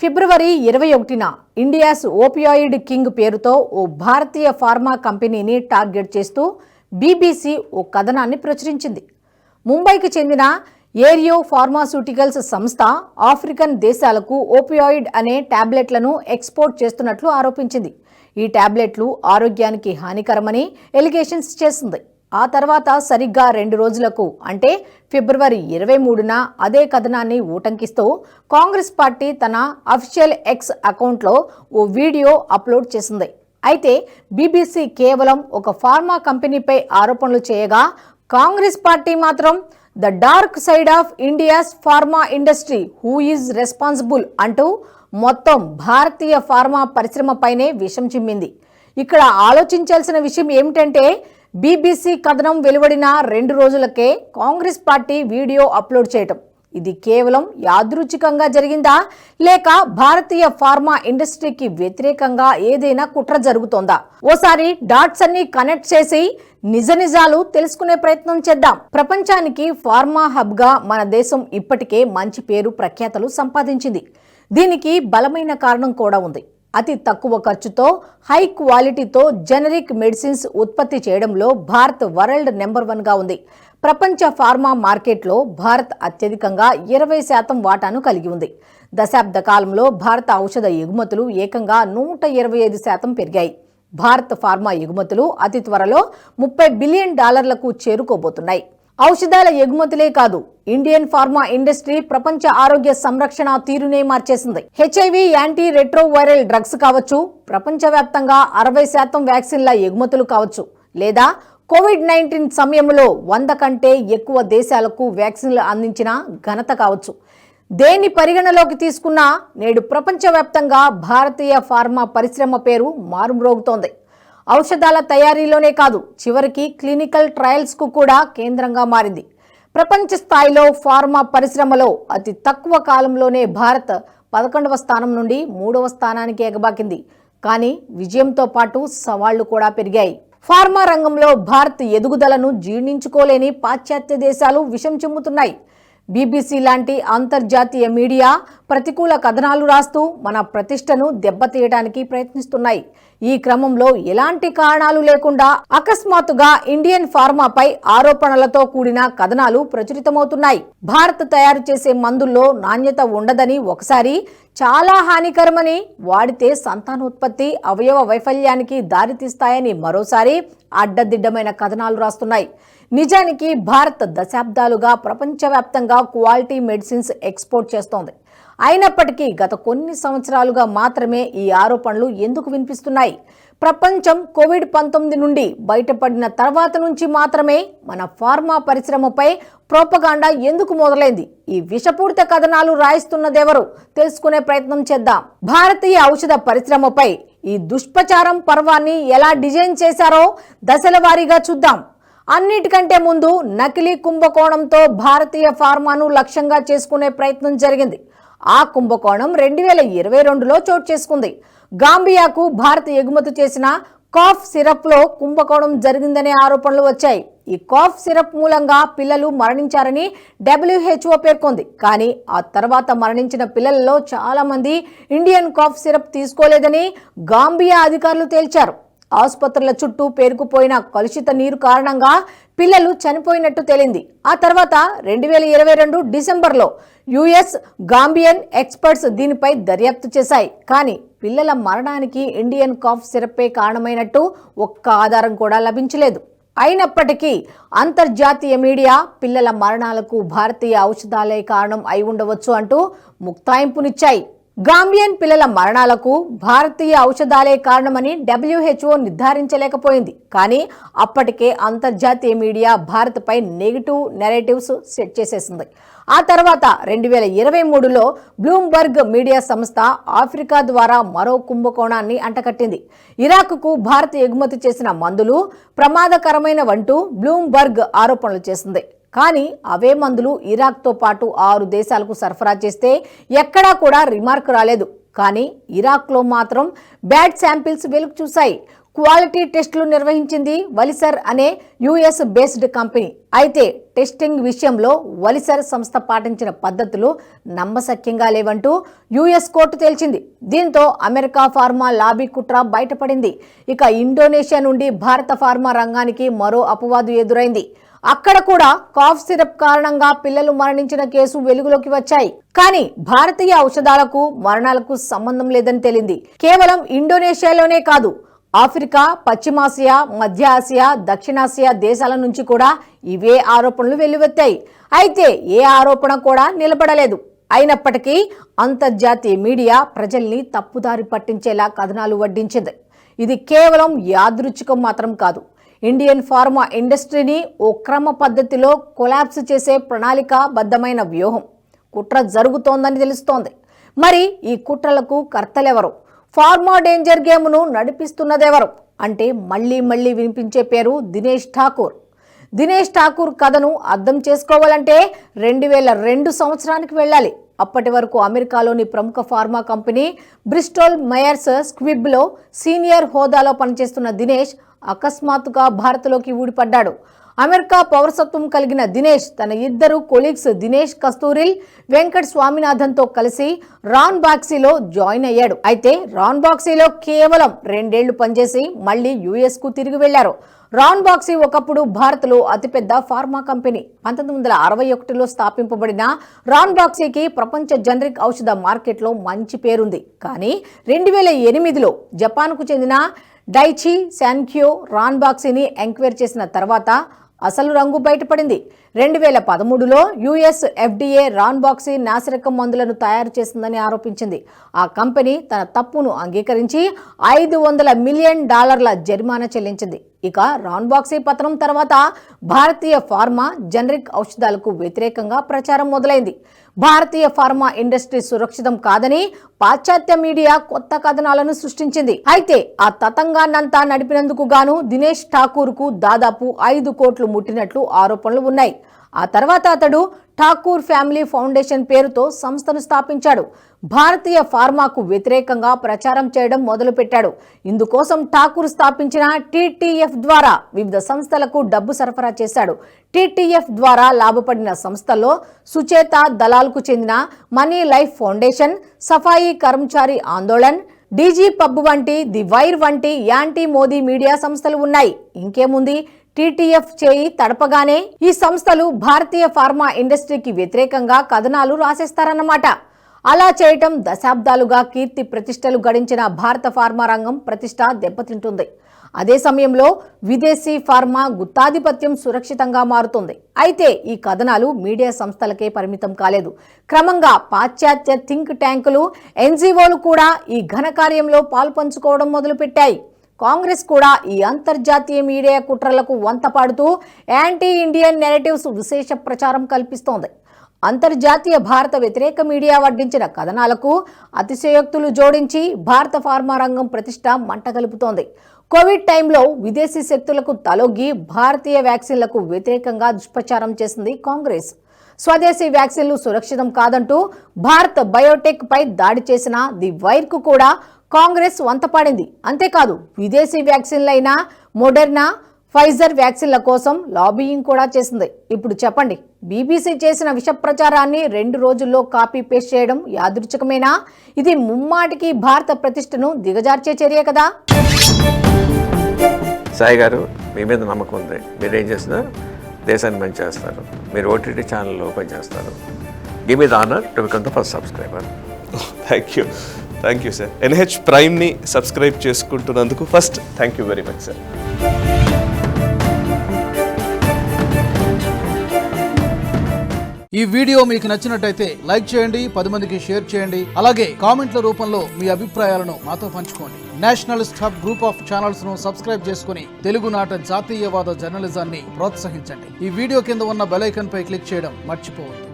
ఫిబ్రవరి 21న India's opioid king పేరుతో ఓ భారతీయ pharma కంపెనీని target చేస్తూ బీబీసీ ఓ కథనాన్ని ప్రచురించింది. ముంబైకి చెందిన ఏరియో ఫార్మాస్యూటికల్స్ సంస్థ ఆఫ్రికన్ దేశాలకు ఓపియాయిడ్ అనే టాబ్లెట్లను ఎక్స్పోర్ట్ చేస్తున్నట్లు ఆరోపించింది. ఈ టాబ్లెట్లు ఆరోగ్యానికి హానికరమని ఎలిగేషన్స్ చేసింది. ఆ తర్వాత సరిగ్గా 2 రోజులకు అంటే ఫిబ్రవరి 23న అదే కథనాన్ని ఊటంకిస్తూ కాంగ్రెస్ పార్టీ తన అఫీషియల్ ఎక్స్ అకౌంట్లో ఓ వీడియో అప్లోడ్ చేసింది. అయితే బీబీసీ కేవలం ఒక ఫార్మా కంపెనీపై ఆరోపణలు చేయగా, కాంగ్రెస్ పార్టీ మాత్రం the dark side of India's pharma industry who is responsible అంటూ మొత్తం భారతీయ ఫార్మా పరిశ్రమపైనే విషం చిమ్మింది. ఇక్కడ ఆలోచించాల్సిన విషయం ఏమిటంటే, బీబీసీ కథనం వెలువడిన 2 రోజులకే కాంగ్రెస్ పార్టీ వీడియో అప్లోడ్ చేయటం. ఇది కేవలం యాదృచ్ఛికంగా జరిగిందా, లేక భారతీయ ఫార్మా ఇండస్ట్రీకి వ్యతిరేకంగా ఏదైనా కుట్ర జరుగుతోందా? ఓసారి డాట్స్ అన్ని కనెక్ట్ చేసి నిజాలు తెలుసుకునే ప్రయత్నం చేద్దాం. ప్రపంచానికి ఫార్మా హబ్గా మన దేశం ఇప్పటికే మంచి పేరు ప్రఖ్యాతలు సంపాదించింది. దీనికి బలమైన కారణం కూడా ఉంది. అతి తక్కువ ఖర్చుతో హై క్వాలిటీతో జెనరిక్ మెడిసిన్స్ ఉత్పత్తి చేయడంలో భారత్ వరల్డ్ నెంబర్ 1గా ఉంది. ప్రపంచ ఫార్మా మార్కెట్లో భారత్ అత్యధికంగా 20% వాటాను కలిగి ఉంది. దశాబ్ద కాలంలో భారత ఔషధ ఎగుమతులు ఏకంగా 125% పెరిగాయి. భారత్ ఫార్మా ఎగుమతులు అతి త్వరలో $30 బిలియన్ చేరుకోబోతున్నాయి. ఔషధాల ఎగుమతులే కాదు, ఇండియన్ ఫార్మా ఇండస్ట్రీ ప్రపంచ ఆరోగ్య సంరక్షణ తీరునే మార్చేసింది. హెచ్ఐవి యాంటీ రెట్రోవైరల్ డ్రగ్స్ కావచ్చు, ప్రపంచవ్యాప్తంగా 60% వ్యాక్సిన్ల ఎగుమతులు కావచ్చు, లేదా కోవిడ్-19 సమయంలో 100 కంటే ఎక్కువ దేశాలకు వ్యాక్సిన్లు అందించిన ఘనత కావచ్చు. దేన్ని పరిగణలోకి తీసుకున్నా నేడు ప్రపంచవ్యాప్తంగా భారతీయ ఫార్మా పరిశ్రమ పేరు మారుమ్రోగుతోంది. ఔషధాల తయారీలోనే కాదు, చివరికి క్లినికల్ ట్రయల్స్కు కూడా కేంద్రంగా మారింది. ప్రపంచ స్థాయిలో ఫార్మా పరిశ్రమలో అతి తక్కువ కాలంలోనే భారత్ 11వ స్థానం నుండి 3వ స్థానానికి ఎగబాకింది. కానీ విజయంతో పాటు సవాళ్లు కూడా పెరిగాయి. ఫార్మా రంగంలో భారత్ ఎదుగుదలను జీర్ణించుకోలేని పాశ్చాత్య దేశాలు విషం చిమ్ముతున్నాయి. బీబీసీ లాంటి అంతర్జాతీయ మీడియా ప్రతికూల కథనాలు రాస్తూ మన ప్రతిష్టను దెబ్బతీయడానికి ప్రయత్నిస్తున్నాయి. ఈ క్రమంలో ఎలాంటి కారణాలు లేకుండా అకస్మాత్తుగా ఇండియన్ ఫార్మాపై ఆరోపణలతో కూడిన కథనాలు ప్రచురితమవుతున్నాయి. భారత్ తయారు చేసే మందుల్లో నాణ్యత ఉండదని ఒకసారి, చాలా హానికరమని, వాడితే సంతానోత్పత్తి, అవయవ వైఫల్యానికి దారితీస్తాయని మరోసారి అడ్డదిడ్డమైన కథనాలు రాస్తున్నాయి. నిజానికి భారత్ దశాబ్దాలుగా ప్రపంచవ్యాప్తంగా క్వాలిటీ మెడిసిన్స్ ఎక్స్పోర్ట్ చేస్తోంది. అయినప్పటికీ గత కొన్ని సంవత్సరాలుగా మాత్రమే ఈ ఆరోపణలు ఎందుకు వినిపిస్తున్నాయి? ప్రపంచం కోవిడ్-19 నుండి బయటపడిన తర్వాత నుంచి మాత్రమే మన ఫార్మా పరిశ్రమపై ప్రోపగాండా ఎందుకు మొదలైంది? ఈ విషపూరిత కథనాలు రాయిస్తున్నదెవరు? తెలుసుకునే ప్రయత్నం చేద్దాం. భారతీయ ఔషధ పరిశ్రమపై ఈ దుష్ప్రచారం పర్వాన్ని ఎలా డిజైన్ చేశారో దశల వారీగా చూద్దాం. అన్నిటికంటే ముందు నకిలీ కుంభకోణంతో భారతీయ ఫార్మాను లక్ష్యంగా చేసుకునే ప్రయత్నం జరిగింది. ఆ కుంభకోణం 2022లో చోటు చేసుకుంది. గాంబియాకు భారత్ ఎగుమతి చేసిన కాఫ్ సిరప్లో కుంభకోణం జరిగిందనే ఆరోపణలు వచ్చాయి. ఈ కాఫ్ సిరప్ మూలంగా పిల్లలు మరణించారని WHO పేర్కొంది. కానీ ఆ తర్వాత మరణించిన పిల్లలలో చాలా మంది ఇండియన్ కాఫ్ సిరప్ తీసుకోలేదని గాంబియా అధికారులు తేల్చారు. ఆసుపత్రుల చుట్టూ పేరుకుపోయిన కలుషిత నీరు కారణంగా పిల్లలు చనిపోయినట్టు తేలింది. ఆ తర్వాత 2022 డిసెంబర్లో US గాంబియన్ ఎక్స్పర్ట్స్ దీనిపై దర్యాప్తు చేశాయి. కానీ పిల్లల మరణానికి ఇండియన్ కాఫ్ సిరప్పే కారణమైనట్టు ఒక్క ఆధారం కూడా లభించలేదు. అయినప్పటికీ అంతర్జాతీయ మీడియా పిల్లల మరణాలకు భారతీయ ఔషధాలే కారణం అయి ఉండవచ్చు అంటూ ముక్తాయింపునిచ్చాయి. గాంబియన్ పిల్లల మరణాలకు భారతీయ ఔషధాలే కారణమని WHO నిర్ధారించలేకపోయింది. కానీ అప్పటికే అంతర్జాతీయ మీడియా భారత్పై నెగిటివ్ నెరేటివ్స్ సెట్ చేసేసింది. ఆ తర్వాత 2023లో బ్లూంబర్గ్ మీడియా సంస్థ ఆఫ్రికా ద్వారా మరో కుంభకోణాన్ని అంటకట్టింది. ఇరాక్కు భారత్ ఎగుమతి చేసిన మందులు ప్రమాదకరమైనవంటూ బ్లూంబర్గ్ ఆరోపణలు చేసింది. కానీ అవే మందులు ఇరాక్తో పాటు 6 దేశాలకు సరఫరా చేస్తే ఎక్కడా కూడా రిమార్క్ రాలేదు. కానీ ఇరాక్లో మాత్రం బ్యాడ్ శాంపిల్స్ వెలుగు చూశాయి. క్వాలిటీ టెస్టులు నిర్వహించింది వలిసర్ అనే US బేస్డ్ కంపెనీ. అయితే టెస్టింగ్ విషయంలో వలిసర్ సంస్థ పాటించిన పద్ధతులు నమ్మశక్యంగా లేవంటూ యుఎస్ కోర్టు తేల్చింది. దీంతో అమెరికా ఫార్మా లాబీ కుట్ర బయటపడింది. ఇక ఇండోనేషియా నుండి భారత ఫార్మా రంగానికి మరో అపవాదు ఎదురైంది. అక్కడ కూడా కాఫ్ సిరప్ కారణంగా పిల్లలు మరణించిన కేసు వెలుగులోకి వచ్చాయి. కానీ భారతీయ ఔషధాలకు మరణాలకు సంబంధం లేదని తేలింది. కేవలం ఇండోనేషియాలోనే కాదు, ఆఫ్రికా, పశ్చిమాసియా, మధ్య ఆసియా, దక్షిణాసియా దేశాల నుంచి కూడా ఇవే ఆరోపణలు వెల్లువెత్తాయి. అయితే ఏ ఆరోపణ కూడా నిలబడలేదు. అయినప్పటికీ అంతర్జాతీయ మీడియా ప్రజల్ని తప్పుదారి పట్టించేలా కథనాలు వడ్డించింది. ఇది కేవలం యాదృచ్ఛికం మాత్రం కాదు. ఇండియన్ ఫార్మా ఇండస్ట్రీని ఓ క్రమ పద్ధతిలో కొలాప్స్ చేసే ప్రణాళికాబద్ధమైన వ్యూహం, కుట్ర జరుగుతోందని తెలుస్తోంది. మరి ఈ కుట్రలకు కర్తలెవరు? ఫార్మా డేంజర్ గేమ్ను నడిపిస్తున్నదెవరు అంటే మళ్లీ వినిపించే పేరు దినేష్ ఠాకూర్. దినేష్ ఠాకూర్ కథను అర్థం చేసుకోవాలంటే 2002 సంవత్సరానికి వెళ్ళాలి. అప్పటి వరకు అమెరికాలోని ప్రముఖ ఫార్మా కంపెనీ బ్రిస్టోల్ మయర్స్ స్క్విబ్లో సీనియర్ హోదాలో పనిచేస్తున్న దినేష్ అకస్మాత్తుగా భారత్లోకి ఊడిపడ్డాడు. అమెరికా పౌరసత్వం కలిగిన దినేష్ తన ఇద్దరు కొలీగ్స్ దినేష్ కస్తూరిల్, వెంకట్ స్వామినాథన్తో కలిసి రాన్ బాక్సీలో జాయిన్ అయ్యాడు. అయితే రాన్ బాక్సీలో కేవలం 2 ఏళ్లు పనిచేసి మళ్లీ యుఎస్కు తిరిగి వెళ్లారు. రాన్ బాక్సీ ఒకప్పుడు భారత్లో అతిపెద్ద ఫార్మా కంపెనీ. 1961లో స్థాపింపబడిన రాన్ బాక్సీకి ప్రపంచ జనరిక్ ఔషధ మార్కెట్లో మంచి పేరుంది. కానీ 2008లో జపాన్కు చెందిన డైచి శాన్క్యో రాన్ బాక్సీని ఎంక్వైరీ చేసిన తర్వాత అసలు రంగు బయటపడింది. 2013లో యుఎస్ ఎఫ్డీఏ రాన్ బాక్సీ నాసిరకం మందులను తయారు చేసిందని ఆరోపించింది. ఆ కంపెనీ తన తప్పును అంగీకరించి $500 మిలియన్ జరిమానా చెల్లించింది. ఇక రాన్ బాక్సీ పతనం తర్వాత భారతీయ ఫార్మా జనరిక్ ఔషధాలకు వ్యతిరేకంగా ప్రచారం మొదలైంది. భారతీయ ఫార్మా ఇండస్ట్రీ సురక్షితం కాదని పాశ్చాత్య మీడియా కొత్త కథనాలను సృష్టించింది. అయితే ఆ తతంగాన్నంతా నడిపినందుకు గాను దినేష్ ఠాకూర్ కు దాదాపు 5 కోట్లు ముట్టినట్లు ఆరోపణలు ఉన్నాయి. ఆ తర్వాత అతడు ఠాకూర్ ఫ్యామిలీ ఫౌండేషన్ పేరుతో సంస్థను స్థాపించాడు. భారతీయ ఫార్మాకు వ్యతిరేకంగా ప్రచారం చేయడం మొదలుపెట్టాడు. ఇందుకోసం ఠాకూర్ స్థాపించిన టీటీఎఫ్ ద్వారా వివిధ సంస్థలకు డబ్బు సరఫరా చేశాడు. టీటీఎఫ్ ద్వారా లాభపడిన సంస్థల్లో సుచేత దలాల్కు చెందిన Money Life Foundation, Safai Karmachari Andolan, DigiPub వంటి ది వైర్ వంటి యాంటీ మోదీ మీడియా సంస్థలు ఉన్నాయి. ఇంకేముంది, టీటీఎఫ్ చేయి తడపగానే ఈ సంస్థలు భారతీయ ఫార్మా ఇండస్ట్రీకి వ్యతిరేకంగా కథనాలు రాసేస్తారన్నమాట. అలా చేయటం దశాబ్దాలుగా కీర్తి ప్రతిష్టలు గడించిన భారత ఫార్మా రంగం ప్రతిష్ట దెబ్బతింటుంది. అదే సమయంలో విదేశీ ఫార్మా గుత్తాధిపత్యం సురక్షితంగా మారుతుంది. అయితే ఈ కథనాలు మీడియా సంస్థలకే పరిమితం కాలేదు. క్రమంగా పాశ్చాత్య థింక్ ట్యాంకులు, ఎన్జీఓలు కూడా ఈ ఘనకార్యంలో పాల్పంచుకోవడం మొదలుపెట్టాయి. కాంగ్రెస్ కూడా ఈ అంతర్జాతీయ మీడియా కుట్రలకు వంతపాడుతూ యాంటీ ఇండియన్ నెరేటివ్స్ విశేష ప్రచారం కల్పిస్తోంది. అంతర్జాతీయ భారత వ్యతిరేక మీడియా వడ్డించిన కథనాలకు అతిశయోక్తులు జోడించి భారత ఫార్మా రంగం ప్రతిష్ట మంటగలుపుతోంది. కోవిడ్ టైంలో విదేశీ శక్తులకు తలొగ్గి భారతీయ వ్యాక్సిన్లకు వ్యతిరేకంగా దుష్ప్రచారం చేసింది కాంగ్రెస్. స్వదేశీ వ్యాక్సిన్లు సురక్షితం కాదంటూ భారత్ బయోటెక్ పై దాడి చేసిన ది వైర్ కు కూడా కాంగ్రెస్ వంతపాడింది. అంతేకాదు విదేశీ వ్యాక్సిన్లైన మోడెర్నా, ఫైజర్ వ్యాక్సిన్ల కోసం లాబీయింగ్ కూడా చేసింది. ఇప్పుడు చెప్పండి, బీబీసీ చేసిన విష ప్రచారాన్ని 2 రోజుల్లో కాపీ పేస్ట్ చేయడం యాదృచ్ఛికమేనా? ఇది ముమ్మాటికి భారత ప్రతిష్టను దిగజార్చే చర్య కదా. సాయి గారు, మీ మీద నమ్మకం ఉంది. మీరేం చేసినా దేశాన్ని మంచి చేస్తారు. మీరు ఓటీటీ ఛానల్ ఓపెన్ చేస్తారు. Give me the honour to become the first subscriber. Thank you sir. NH ప్రైమ్ని సబ్స్క్రైబ్ చేసుకుంటున్నందుకు first thank you very much sir. ఈ వీడియో మీకు నచ్చినట్టయితే లైక్ చేయండి, 10 మందికి షేర్ చేయండి. అలాగే కామెంట్ల రూపంలో మీ అభిప్రాయాలను మాతో పంచుకోండి. Nationalist hub group of channels ను సబ్స్క్రైబ్ చేసుకుని తెలుగునాట జాతీయవాద జర్నలిజాన్ని ప్రోత్సహించండి. ఈ వీడియో కింద ఉన్న బెల్ ఐకాన్ పై క్లిక్ చేయడం మర్చిపోవద్దు.